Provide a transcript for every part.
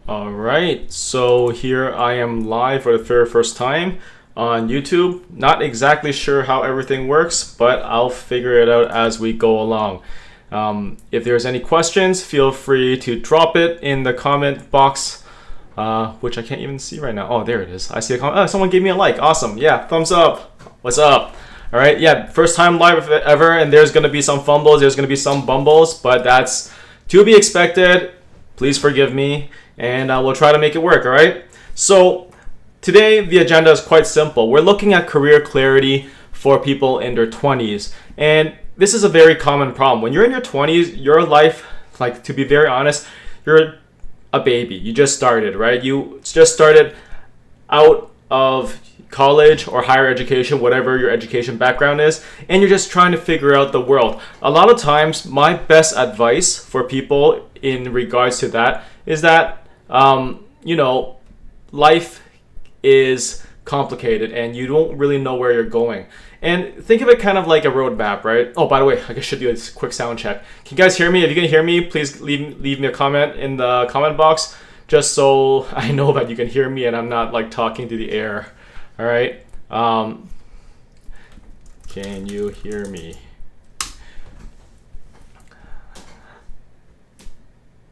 All right, so here I am live for the very first time on YouTube. Not exactly sure how everything works, but I'll figure it out as we go along. If there's any questions, feel free to drop it in the comment box, which I can't even see right now. Oh, there it is. I see a comment. Oh, someone gave me a like. Awesome. Yeah, thumbs up. What's up? All right, yeah, first time live ever, and there's going to be some fumbles, there's going to be some bumbles, but that's to be expected. Please forgive me, and we'll try to make it work, all right? So today, the agenda is quite simple. We're looking at career clarity for people in their 20s, and this is a very common problem. When you're in your 20s, your life, like, to be very honest, you're a baby. You just started, right? You just started out of college or higher education, whatever your education background is, and you're just trying to figure out the world. A lot of times, my best advice for people in regards to that is that, life is complicated and you don't really know where you're going. And think of it kind of like a roadmap, right? Oh, by the way, I should do a quick sound check. Can you guys hear me? If you can hear me, please leave me a comment in the comment box, just so I know that you can hear me and I'm not like talking to the air. All right. Can you hear me?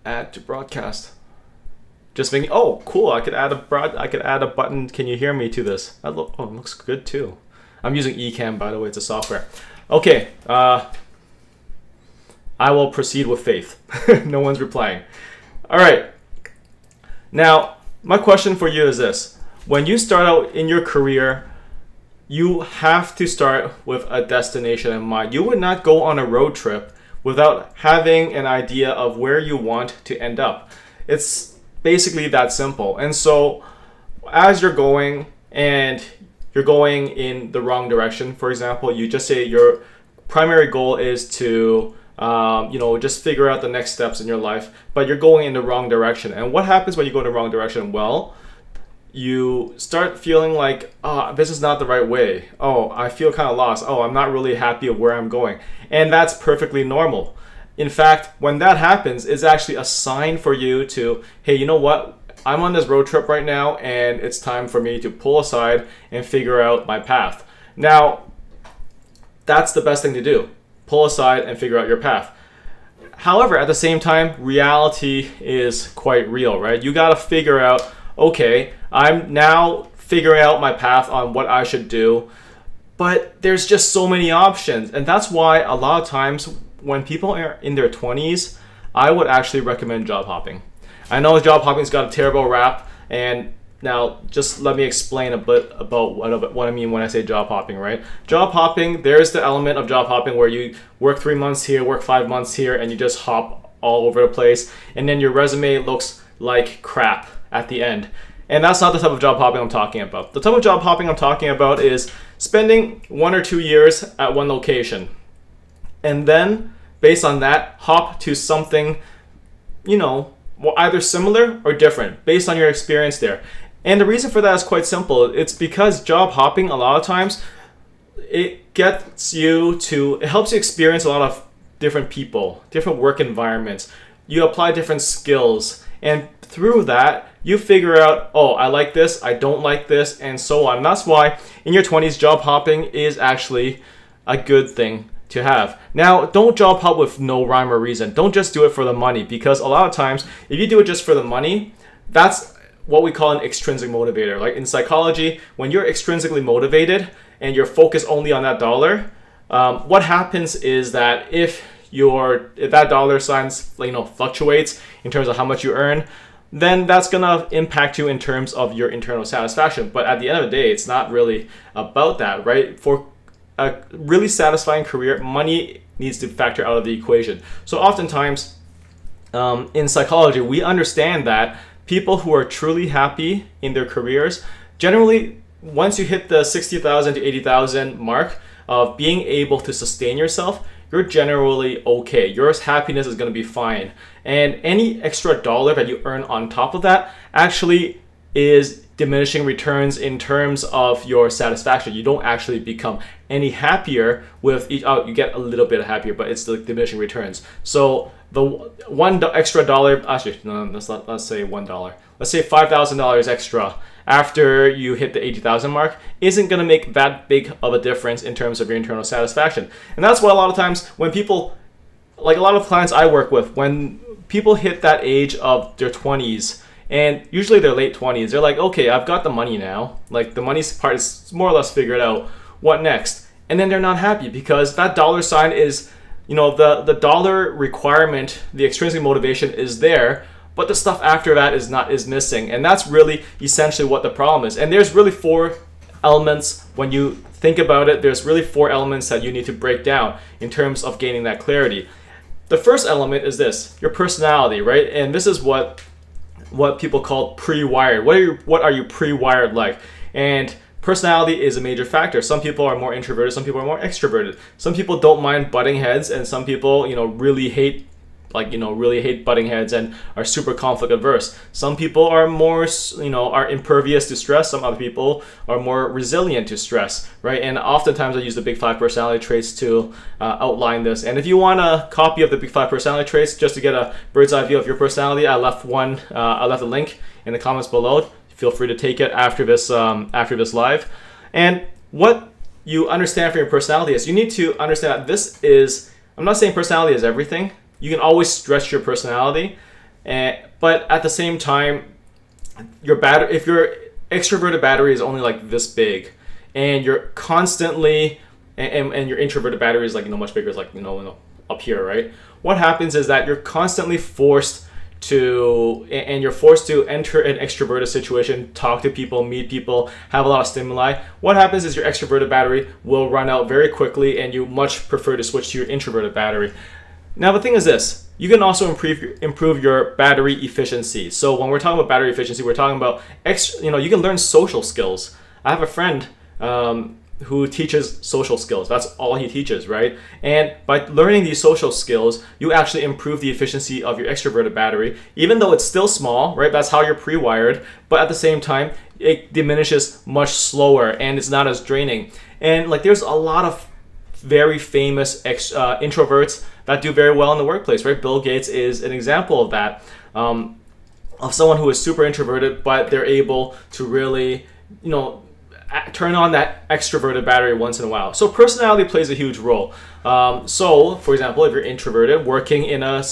Add to broadcast. Just making. Oh, cool! I could add a button. Can you hear me to this? It looks good too. I'm using Ecamm, by the way. It's a software. Okay. I will proceed with faith. No one's replying. All right. Now, my question for you is this. When you start out in your career, you have to start with a destination in mind. You would not go on a road trip without having an idea of where you want to end up. It's basically that simple. And so as you're going and you're going in the wrong direction, for example, you just say your primary goal is to just figure out the next steps in your life, but you're going in the wrong direction. And what happens when you go in the wrong direction? Well, you start feeling like, this is not the right way. Oh, I feel kind of lost. Oh, I'm not really happy of where I'm going. And that's perfectly normal. In fact, when that happens, it's actually a sign for you to, hey, you know what? I'm on this road trip right now, and it's time for me to pull aside and figure out my path. Now, that's the best thing to do. Pull aside and figure out your path. However, at the same time, reality is quite real, right? You got to figure out, okay, I'm now figuring out my path on what I should do, but there's just so many options. And that's why a lot of times when people are in their 20s, I would actually recommend job hopping. I know job hopping's got a terrible rap, and now just let me explain a bit about what I mean when I say job hopping, right? Job hopping, there's the element of job hopping where you work 3 months here, work 5 months here, and you just hop all over the place, and then your resume looks like crap at the end. And that's not the type of job hopping I'm talking about. The type of job hopping I'm talking about is spending 1 or 2 years at one location, and then based on that, hop to something, either similar or different based on your experience there. And the reason for that is quite simple. It's because job hopping, a lot of times, it helps you experience a lot of different people, different work environments. You apply different skills, and through that, you figure out, oh, I like this, I don't like this, and so on. And that's why in your 20s, job hopping is actually a good thing to have. Now, don't job hop with no rhyme or reason. Don't just do it for the money, because a lot of times, if you do it just for the money, that's what we call an extrinsic motivator. Like in psychology, when you're extrinsically motivated and you're focused only on that dollar, what happens is that if that dollar sign fluctuates in terms of how much you earn, then that's gonna impact you in terms of your internal satisfaction. But at the end of the day, it's not really about that, right? For a really satisfying career, money needs to factor out of the equation. So oftentimes, in psychology, we understand that people who are truly happy in their careers, generally, once you hit the 60,000 to 80,000 mark of being able to sustain yourself, you're generally okay. Your happiness is going to be fine. And any extra dollar that you earn on top of that actually is diminishing returns in terms of your satisfaction. You don't actually become any happier with each. Oh, you get a little bit happier, but it's the diminishing returns. So the extra dollar, actually, no, let's say $1. Let's say $5,000 extra after you hit the 80,000 mark isn't going to make that big of a difference in terms of your internal satisfaction. And that's why a lot of times when people, like a lot of clients I work with, when people hit that age of their 20s, and usually their late 20s, they're like, okay, I've got the money now. Like the money part is more or less figured out. What next? And then they're not happy because that dollar sign is, the dollar requirement, the extrinsic motivation is there, but the stuff after that is missing. And that's really essentially what the problem is. And there's really 4 elements when you think about it. There's really 4 elements that you need to break down in terms of gaining that clarity. The first element is this, your personality, right? And this is what people call pre-wired. What are you pre-wired like? And personality is a major factor. Some people are more introverted, some people are more extroverted. Some people don't mind butting heads, and some people, really hate butting heads and are super conflict averse. Some people are more, are impervious to stress. Some other people are more resilient to stress, right? And oftentimes I use the Big 5 personality traits to outline this. And if you want a copy of the Big 5 personality traits, just to get a bird's eye view of your personality, I left a link in the comments below. Feel free to take it after this live. And what you understand for your personality is you need to understand that I'm not saying personality is everything. You can always stretch your personality, but at the same time, if your extroverted battery is only like this big, and you're constantly, and your introverted battery is like much bigger, it's like up here, right? What happens is that you're constantly forced to enter an extroverted situation, talk to people, meet people, have a lot of stimuli. What happens is your extroverted battery will run out very quickly, and you much prefer to switch to your introverted battery. Now, the thing is this, you can also improve your battery efficiency. So when we're talking about battery efficiency, we're talking about, you can learn social skills. I have a friend who teaches social skills. That's all he teaches, right? And by learning these social skills, you actually improve the efficiency of your extroverted battery, even though it's still small, right? That's how you're pre-wired, but at the same time, it diminishes much slower and it's not as draining. And there's a lot of very famous introverts that do very well in the workplace, right? Bill Gates is an example of that, of someone who is super introverted, but they're able to really, turn on that extroverted battery once in a while. So personality plays a huge role. So, for example, if you're introverted, working in a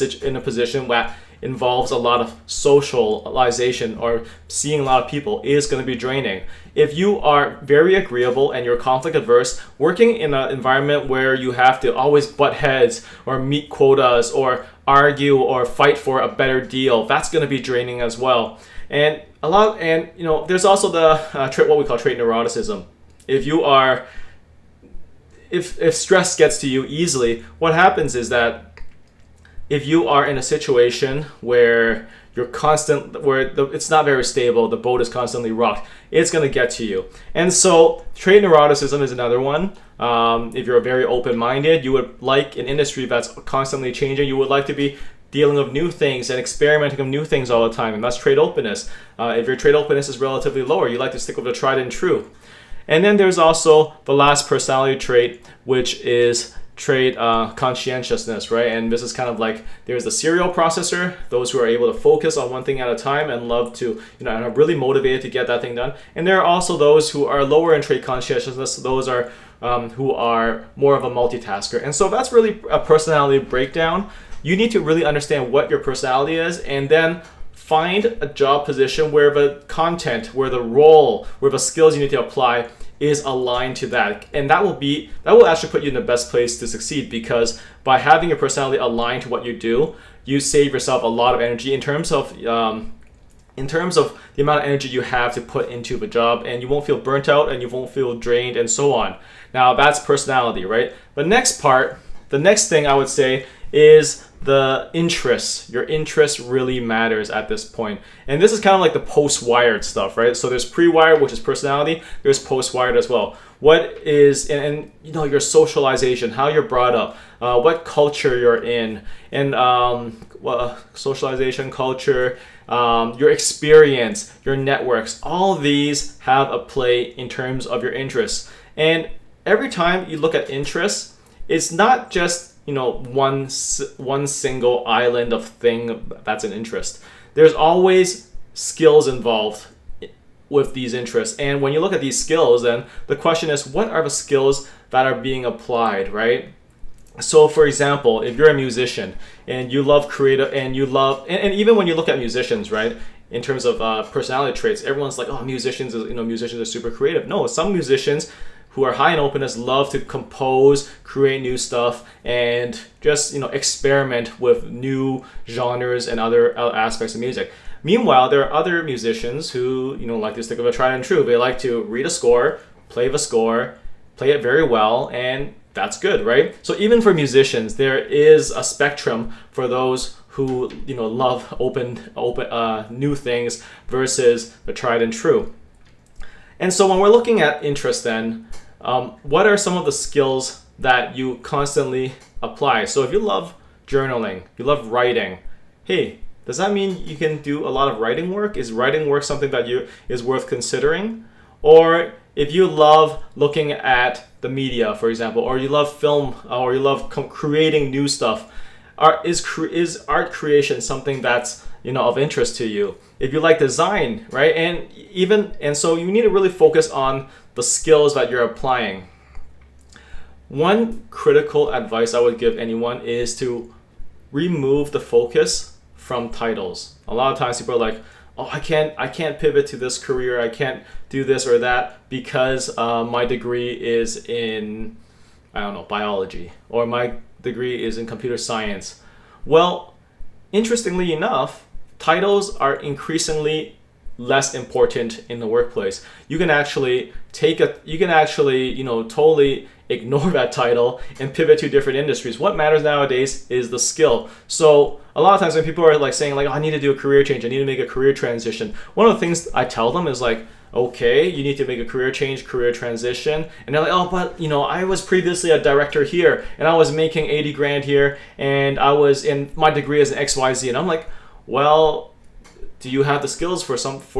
position that involves a lot of socialization or seeing a lot of people is going to be draining. If you are very agreeable and you're conflict averse, working in an environment where you have to always butt heads or meet quotas or argue or fight for a better deal, that's going to be draining as well. And there's also the trait, what we call trait neuroticism. If stress gets to you easily, what happens is that if you are in a situation where it's not very stable, the boat is constantly rocked, it's going to get to you. And so trait neuroticism is another one. If you're very open-minded, you would like an industry that's constantly changing. You would like to be dealing with new things and experimenting with new things all the time, and that's trait openness. If your trait openness is relatively lower, you like to stick with the tried and true. And then there's also the last personality trait, which is trait conscientiousness, right? And this is kind of like, there's the serial processor, those who are able to focus on one thing at a time and love to, and are really motivated to get that thing done. And there are also those who are lower in trait conscientiousness. Those are who are more of a multitasker. And so that's really a personality breakdown. You need to really understand what your personality is, and then find a job position where the content, where the role, where the skills you need to apply is aligned to that. And that will actually put you in the best place to succeed, because by having your personality aligned to what you do, you save yourself a lot of energy in terms of the amount of energy you have to put into the job, and you won't feel burnt out and you won't feel drained and so on. Now that's personality, right? The next thing I would say is your interest really matters at this point. And this is kind of like the post-wired stuff, right? So there's pre-wired, which is personality. There's post-wired as well. What is, and you know, your socialization, how you're brought up, what culture you're in, and socialization, culture, your experience, your networks, all of these have a play in terms of your interests. And every time you look at interests, it's not just, you know, one single island of thing that's an interest. There's always skills involved with these interests. And when you look at these skills, then the question is, what are the skills that are being applied, right? So for example, if you're a musician and you love creative and you love, and even when you look at musicians, right, in terms of personality traits, everyone's like, oh, musicians are super creative. No, some musicians who are high in openness love to compose, create new stuff, and just, you know, experiment with new genres and other aspects of music. Meanwhile, there are other musicians who, you know, like to stick with a tried and true. They like to read a score, play it very well, and that's good, right? So even for musicians, there is a spectrum for those who, you know, love open new things versus the tried and true. And so when we're looking at interest, then what are some of the skills that you constantly apply? So if you love journaling, you love writing, hey, does that mean you can do a lot of writing work? Is writing work something that is worth considering? Or if you love looking at the media, for example, or you love film, or you love creating new stuff, is art creation something that's, you know, of interest to you? If you like design, right? And so you need to really focus on the skills that you're applying. One critical advice I would give anyone is to remove the focus from titles. A lot of times people are like, oh, I can't pivot to this career, I can't do this or that because my degree is in, I don't know, biology, or my degree is in computer science. Well, interestingly enough, titles are increasingly less important in the workplace. You can actually totally ignore that title and pivot to different industries. What matters nowadays is the skill. So a lot of times when people are like saying like, oh, I need to do a career change, I need to make a career transition, one of the things I tell them is like, okay, you need to make a career change, career transition. And they're like, oh, but you know, I was previously a director here and I was making 80 grand here and I was in, my degree is in XYZ. And I'm like, well, do you have the skills for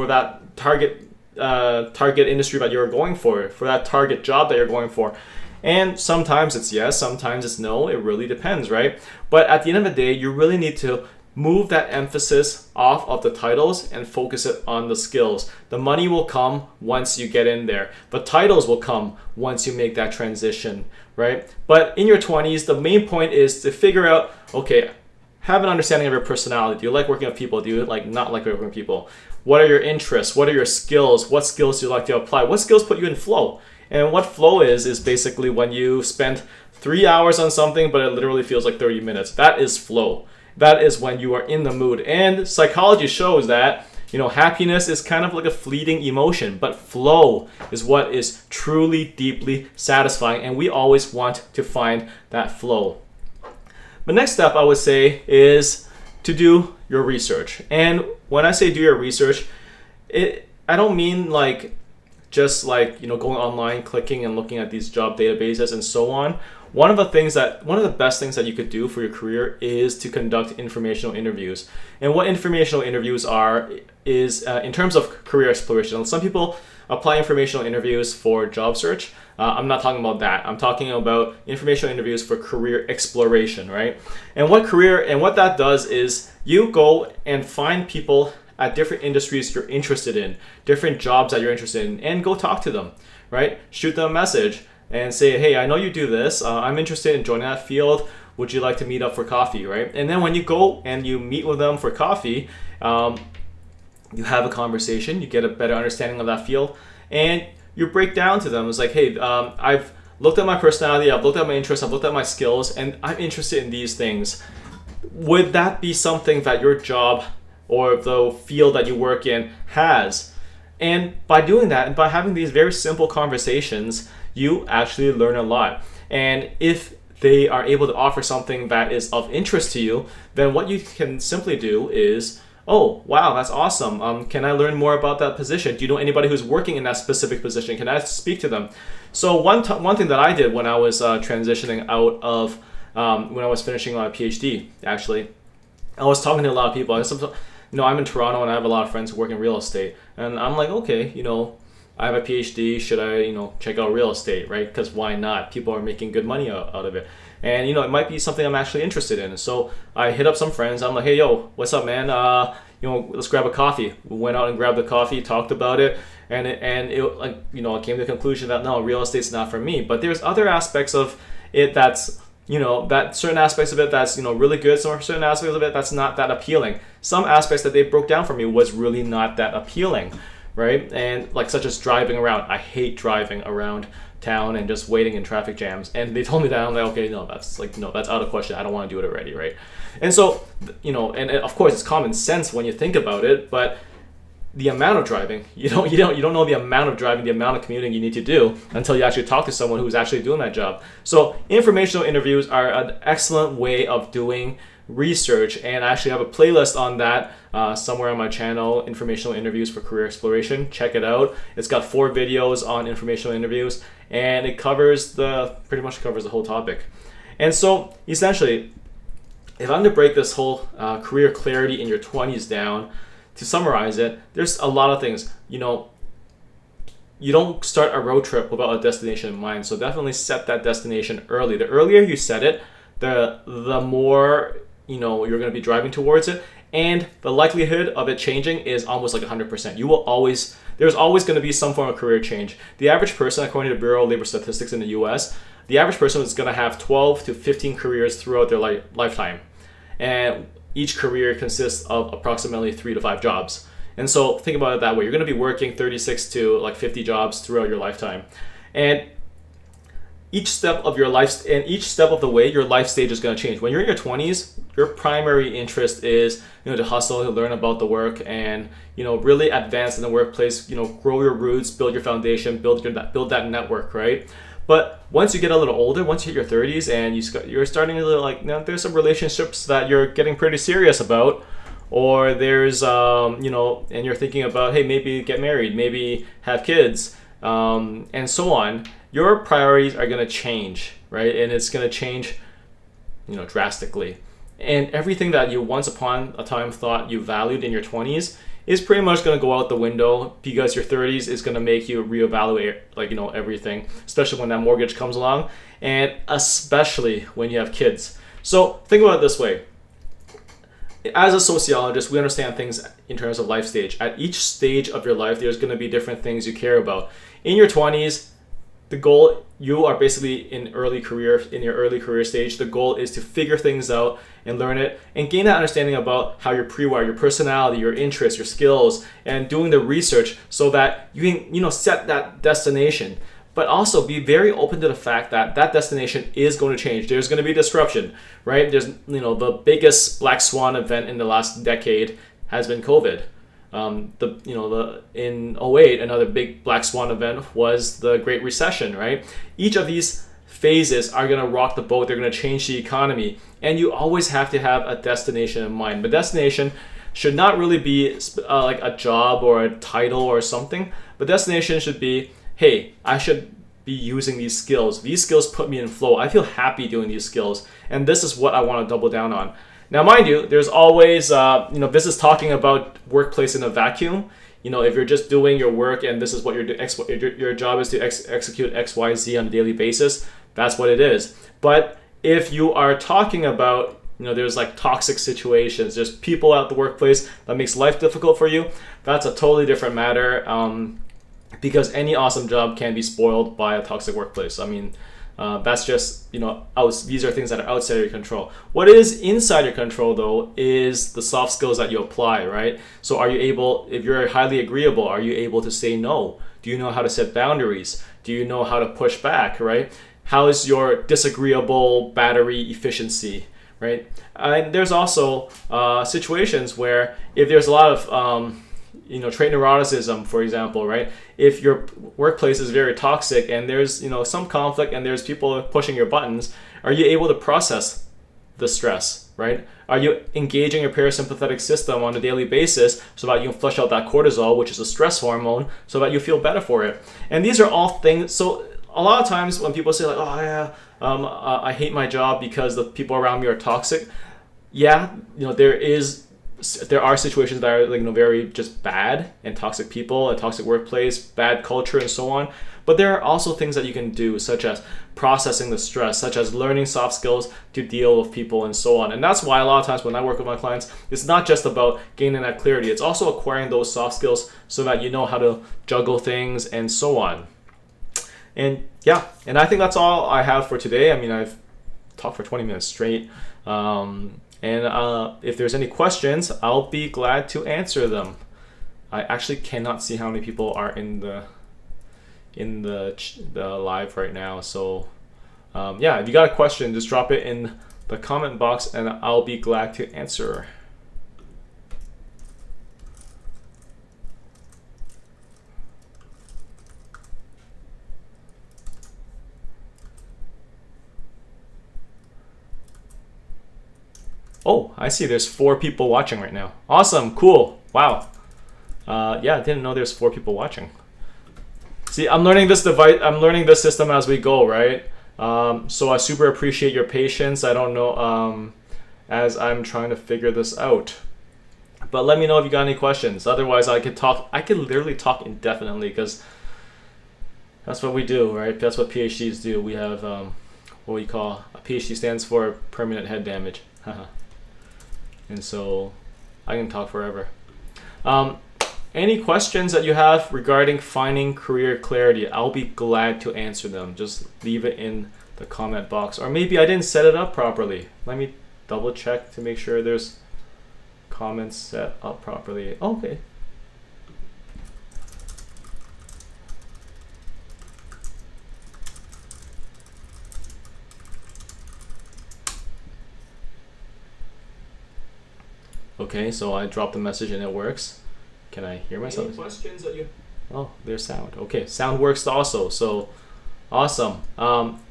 that target industry that you're going for that target job that you're going for? And sometimes it's yes, sometimes it's no. It really depends, right? But at the end of the day, you really need to move that emphasis off of the titles and focus it on the skills. The money will come once you get in there. The titles will come once you make that transition, right? But in your 20s, the main point is to figure out, okay, have an understanding of your personality. Do you like working with people? Do you like not like working with people? What are your interests? What are your skills? What skills do you like to apply? What skills put you in flow? And what flow is basically when you spend 3 hours on something, but it literally feels like 30 minutes. That is flow. That is when you are in the mood. And psychology shows that, you know, happiness is kind of like a fleeting emotion, but flow is what is truly, deeply satisfying. And we always want to find that flow. The next step I would say is to do your research. And when I say do your research, I don't mean like just like, you know, going online, clicking and looking at these job databases and so on. One of the best things that you could do for your career is to conduct informational interviews. And what informational interviews are is in terms of career exploration. Some people apply informational interviews for job search. I'm not talking about that. I'm talking about informational interviews for career exploration, right? And what that does is you go and find people at different industries you're interested in, different jobs that you're interested in, and go talk to them, right? Shoot them a message and say, hey, I know you do this. I'm interested in joining that field. Would you like to meet up for coffee, right? And then when you go and you meet with them for coffee, you have a conversation, you get a better understanding of that field, and you break down to them. It's like, hey, I've looked at my personality, I've looked at my interests, I've looked at my skills, and I'm interested in these things. Would that be something that your job or the field that you work in has? And by doing that, and by having these very simple conversations, you actually learn a lot. And if they are able to offer something that is of interest to you, then what you can simply do is, oh, wow, that's awesome. Can I learn more about that position? Do you know anybody who's working in that specific position? Can I speak to them? So one thing that I did when I was transitioning out of, when I was finishing my PhD, actually, I was talking to a lot of people. I'm in Toronto and I have a lot of friends who work in real estate. And I'm like, okay, I have a PhD. Should I, check out real estate, right? Because why not? People are making good money out of it. And, it might be something I'm actually interested in. So I hit up some friends. I'm like, hey, yo, what's up, man? Let's grab a coffee. We went out and grabbed a coffee, talked about it. And it I came to the conclusion that, no, real estate's not for me. But there's other aspects of it that's, that certain aspects of it that's, really good. Certain aspects of it that's not that appealing. Some aspects that they broke down for me was really not that appealing, right? And like such as driving around. I hate driving around town and just waiting in traffic jams. And they told me that. I'm like, okay, that's out of question. I don't want to do it already, right? And so, and of course it's common sense when you think about it, but the amount of driving, you don't know the amount of driving, the amount of commuting you need to do until you actually talk to someone who's actually doing that job. So informational interviews are an excellent way of doing research, and I actually have a playlist on that somewhere on my channel, Informational Interviews for Career Exploration. Check it out. It's got 4 videos on informational interviews, and it pretty much covers the whole topic. And so essentially, if I'm to break this whole career clarity in your 20s down, to summarize it, there's a lot of things. You don't start a road trip without a destination in mind. So definitely set that destination early. The earlier you set it, the more you're going to be driving towards it, and the likelihood of it changing is almost like 100%. There's always going to be some form of career change. The average person, according to Bureau of Labor Statistics in the U.S., the average person is going to have 12 to 15 careers throughout their lifetime, and each career consists of approximately 3 to 5 jobs. And so think about it that way. You're going to be working 36 to 50 jobs throughout your lifetime. And each step of the way, your life stage is going to change. When you're in your 20s, your primary interest is, to hustle, to learn about the work, and, really advance in the workplace, grow your roots, build your foundation, build that network, right? But once you get a little older, once you hit your 30s and you're starting to there's some relationships that you're getting pretty serious about, or there's, and you're thinking about, hey, maybe get married, maybe have kids, and so on. Your priorities are going to change, right? And it's going to change, drastically. And everything that you once upon a time thought you valued in your 20s is pretty much going to go out the window, because your 30s is going to make you reevaluate everything, especially when that mortgage comes along, and especially when you have kids. So think about it this way. As a sociologist, we understand things in terms of life stage. At each stage of your life, there's going to be different things you care about. In your 20s, the goal, you are basically in your early career stage. The goal is to figure things out and learn it and gain that understanding about how you're pre-wired, your personality, your interests, your skills, and doing the research so that you can, set that destination. But also be very open to the fact that that destination is going to change. There's going to be disruption, right? There's, the biggest black swan event in the last decade has been COVID. In '08, another big black swan event was the Great Recession, right? Each of these phases are going to rock the boat. They're going to change the economy, and you always have to have a destination in mind. The destination should not really be like a job or a title or something. The destination should be, hey, I should be using these skills. These skills put me in flow. I feel happy doing these skills, and this is what I want to double down on. Now, mind you, there's always, this is talking about workplace in a vacuum. If you're just doing your work and this is what your job is to execute X, Y, Z on a daily basis, that's what it is. But if you are talking about, there's like toxic situations, there's people at the workplace that makes life difficult for you, that's a totally different matter, because any awesome job can be spoiled by a toxic workplace. I mean, that's just, these are things that are outside of your control. What is inside your control, though, is the soft skills that you apply, right? So are you able, if you're highly agreeable, are you able to say no? Do you know how to set boundaries? Do you know how to push back, right? How is your disagreeable battery efficiency, right? And there's also situations where if there's a lot of trait neuroticism, for example, right? If your workplace is very toxic and there's, some conflict and there's people pushing your buttons, Are you able to process the stress, right? Are you engaging your parasympathetic system on a daily basis so that you can flush out that cortisol, which is a stress hormone, so that you feel better for it? And these are all things. So a lot of times when people say like, oh yeah, I hate my job because the people around me are toxic. Yeah, there are situations that are like, very just bad and toxic people, a toxic workplace, bad culture, and so on. But there are also things that you can do, such as processing the stress, such as learning soft skills to deal with people and so on. And that's why a lot of times when I work with my clients, it's not just about gaining that clarity. It's also acquiring those soft skills so that you know how to juggle things and so on. And yeah, and I think that's all I have for today. I mean, I've talked for 20 minutes straight. And if there's any questions, I'll be glad to answer them. I actually cannot see how many people are in the live right now. So yeah, if you got a question, just drop it in the comment box and I'll be glad to answer. Oh, I see there's 4 people watching right now. Awesome, cool, wow. Yeah, I didn't know there's 4 people watching. See, I'm learning this system as we go, right? So I super appreciate your patience. I don't know, as I'm trying to figure this out. But let me know if you got any questions. Otherwise, I could literally talk indefinitely because that's what we do, right? That's what PhDs do. We have what we call a PhD stands for permanent head damage. And so I can talk forever. Any questions that you have regarding finding career clarity, I'll be glad to answer them. Just leave it in the comment box. Or maybe I didn't set it up properly. Let me double check to make sure there's comments set up properly. Okay. Okay, so I dropped the message and it works. Can I hear myself? Any questions that you... Oh, there's sound. Okay, sound works also, so awesome.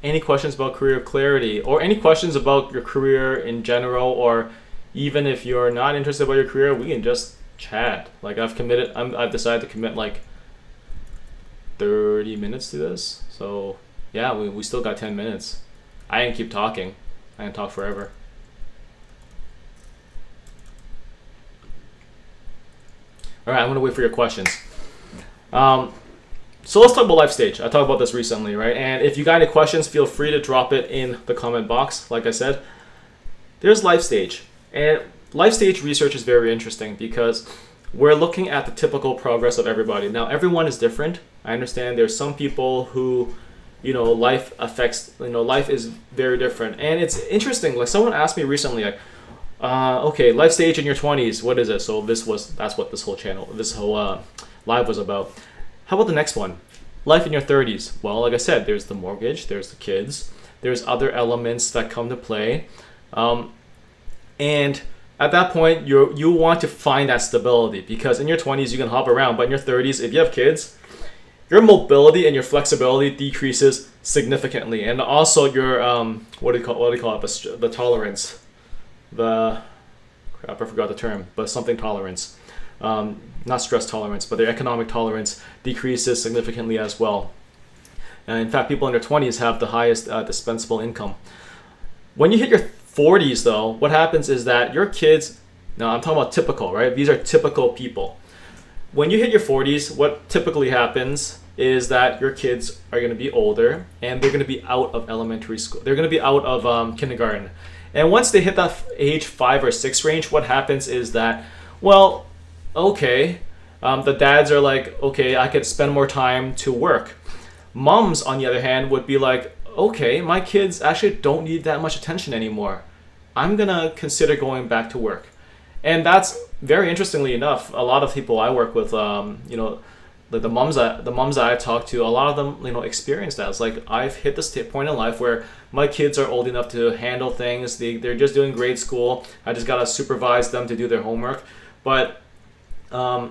Any questions about career clarity or any questions about your career in general, or even if you're not interested about your career, we can just chat. Like I've decided to commit like 30 minutes to this. So yeah, we still got 10 minutes. I can keep talking. I can talk forever. All right, I'm gonna wait for your questions. So let's talk about life stage. I talked about this recently, right? And if you got any questions, feel free to drop it in the comment box. Like I said, there's life stage. And life stage research is very interesting because we're looking at the typical progress of everybody. Now, everyone is different. I understand there's some people who, life affects, life is very different. And it's interesting. Like someone asked me recently, like, okay, life stage in your 20s, what is it? So that's what this whole live was about. How about the next one? Life in your 30s. Well, like I said, there's the mortgage, there's the kids, there's other elements that come to play. And at that point, you want to find that stability because in your 20s, you can hop around, but in your 30s, if you have kids, your mobility and your flexibility decreases significantly. And also your, what do you call it? The tolerance. I forgot the term, but something tolerance, not stress tolerance, but their economic tolerance decreases significantly as well. And in fact, people in their 20s have the highest dispensable income. When you hit your 40s, though, what happens is that your kids, now I'm talking about typical, right? These are typical people. When you hit your 40s, what typically happens is that your kids are going to be older and they're going to be out of elementary school. They're going to be out of kindergarten. And once they hit that age 5 or 6 range, what happens is that, well, okay, the dads are like, okay, I could spend more time to work. Moms, on the other hand, would be like, okay, my kids actually don't need that much attention anymore. I'm gonna consider going back to work. And that's very interestingly enough, a lot of people I work with, the moms that I talk to, a lot of them, experience that. It's like I've hit this point in life where my kids are old enough to handle things. They're just doing grade school. I just gotta supervise them to do their homework. But I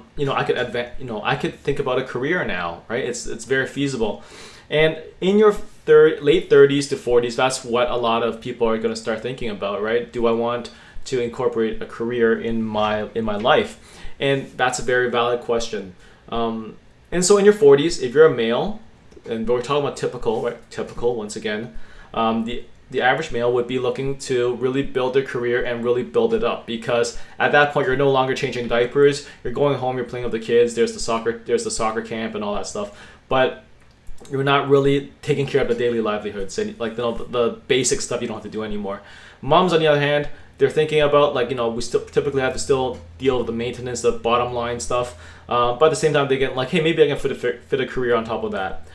could think about a career now, right? It's very feasible. And in your late 30s to 40s, that's what a lot of people are going to start thinking about, right? Do I want to incorporate a career in my life? And that's a very valid question. And so in your 40s, if you're a male, and we're talking about typical, right? Typical, once again, the average male would be looking to really build their career and really build it up, because at that point you're no longer changing diapers, you're going home, you're playing with the kids, there's the soccer camp and all that stuff, but you're not really taking care of the daily livelihoods and like the basic stuff you don't have to do anymore. Moms, on the other hand, they're thinking about, like, we still typically have to still deal with the maintenance, the bottom line stuff, but at the same time they get like, hey, maybe I can fit a career on top of that.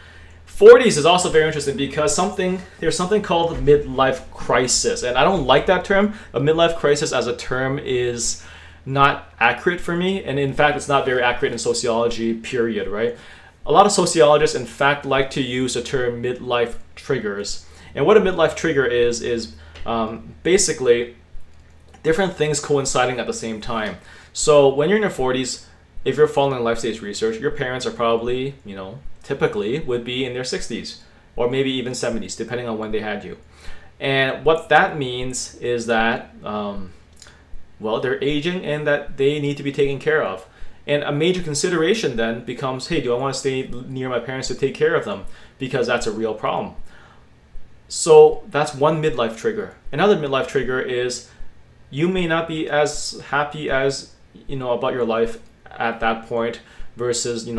40s is also very interesting because there's something called midlife crisis, and I don't like that term. A midlife crisis as a term is not accurate for me, and in fact it's not very accurate in sociology, period, right? A lot of sociologists in fact like to use the term midlife triggers, and what a midlife trigger is basically different things coinciding at the same time. So when you're in your 40s, if you're following life stage research, your parents are probably, typically would be in their 60s or maybe even 70s, depending on when they had you. And what that means is that, they're aging and that they need to be taken care of. And a major consideration then becomes, hey, do I want to stay near my parents to take care of them? Because that's a real problem. So that's one midlife trigger. Another midlife trigger is you may not be as happy as, about your life at that point versus,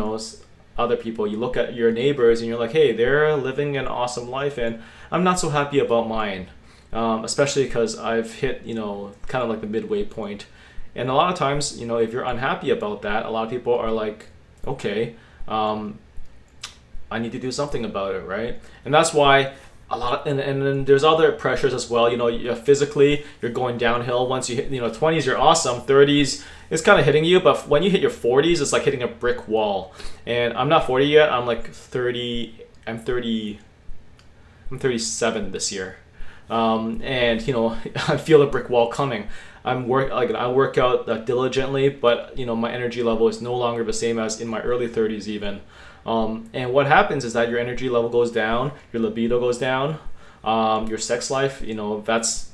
other people. You look at your neighbors and you're like, hey, they're living an awesome life and I'm not so happy about mine, especially because I've hit, kind of like the midway point. And a lot of times, if you're unhappy about that, a lot of people are like, okay, I need to do something about it, right? And that's why and then there's other pressures as well. Physically, you're going downhill. Once you hit, 20s, you're awesome. 30s, it's kind of hitting you. But when you hit your 40s, it's like hitting a brick wall. And I'm not 40 yet. I'm like 30. I'm 37 this year. And I feel a brick wall coming. I work out diligently, but my energy level is no longer the same as in my early 30s even. And what happens is that your energy level goes down, your libido goes down, your sex life, that's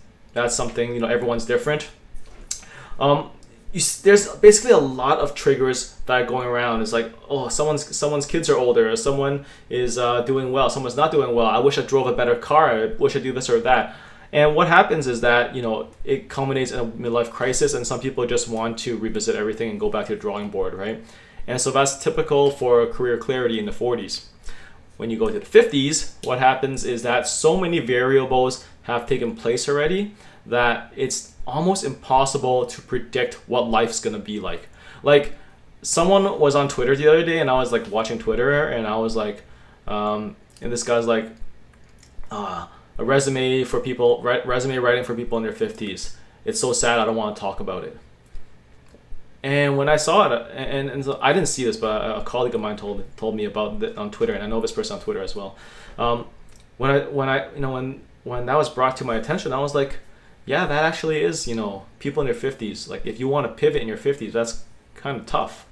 something, everyone's different. There's basically a lot of triggers that are going around. It's like, oh, someone's kids are older, or someone is doing well, someone's not doing well. I wish I drove a better car. I wish I do this or that. And what happens is that, it culminates in a midlife crisis, and some people just want to revisit everything and go back to the drawing board, right? And so that's typical for career clarity in the 40s. When you go to the 50s, what happens is that so many variables have taken place already that it's almost impossible to predict what life's going to be like. Like, someone was on Twitter the other day, and I was like watching Twitter, and I was like, and this guy's like, a resume writing for people in their 50s. It's so sad, I don't want to talk about it. And when I saw it, and so I didn't see this, but a colleague of mine told me about it on Twitter, and I know this person on Twitter as well. When that was brought to my attention, I was like, yeah, that actually is, people in their 50s. Like, if you want to pivot in your 50s, that's kind of tough.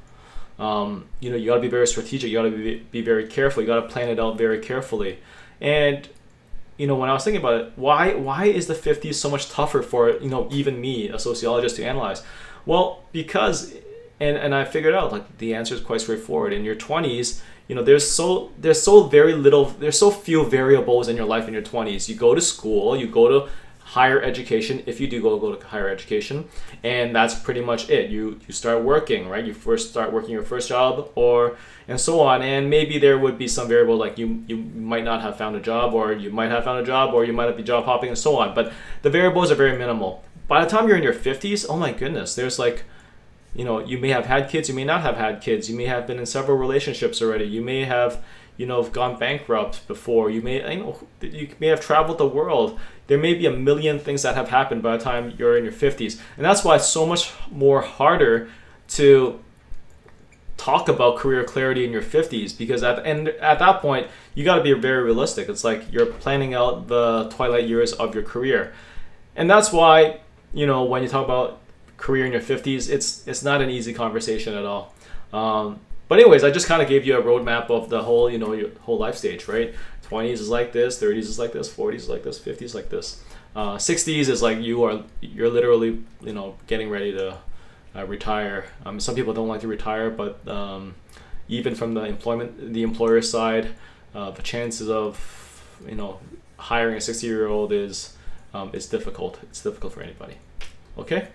You got to be very strategic. You got to be very careful. You got to plan it out very carefully. And when I was thinking about it, why is the 50s so much tougher for even me, a sociologist, to analyze? Well, because, and I figured out, like, the answer is quite straightforward. In your 20s, there's so few variables in your life in your 20s. You go to school, you go to higher education, if you do go to higher education, and that's pretty much it. You start working, right? You first start working your first job, and so on. And maybe there would be some variable, like you might not have found a job, or you might have found a job, or you might be job hopping, and so on. But the variables are very minimal. By the time you're in your 50s, oh my goodness, there's like, you may have had kids, you may not have had kids, you may have been in several relationships already, you may have, gone bankrupt before, you may have traveled the world. There may be a million things that have happened by the time you're in your 50s. And that's why it's so much more harder to talk about career clarity in your 50s, because at that point, you got to be very realistic. It's like you're planning out the twilight years of your career. And that's why, when you talk about career in your 50s, it's not an easy conversation at all. But anyways, I just kind of gave you a roadmap of the whole, your whole life stage, right? 20s is like this, 30s is like this, 40s is like this, 50s is like this. 60s is like you're literally, getting ready to retire. Some people don't like to retire, but even from the employer side, the chances of, hiring a 60-year-old is difficult. It's difficult for anybody. Okay.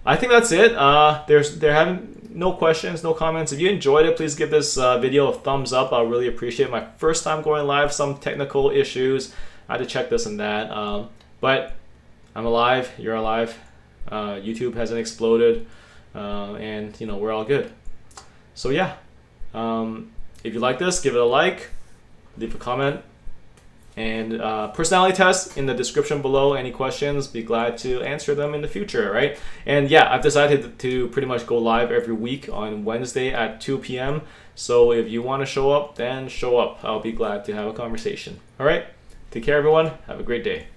I think that's it. There haven't no questions, no comments. If you enjoyed it, please give this video a thumbs up. I'll really appreciate it. My first time going live, some technical issues. I had to check this and that. But I'm alive. You're alive. YouTube hasn't exploded, and we're all good. So yeah, if you like this, give it a like, leave a comment. And personality test in the description below. Any questions, be glad to answer them in the future, right? And yeah, I've decided to pretty much go live every week on Wednesday at 2 p.m. So if you want to show up, then show up. I'll be glad to have a conversation. All right, take care everyone, have a great day.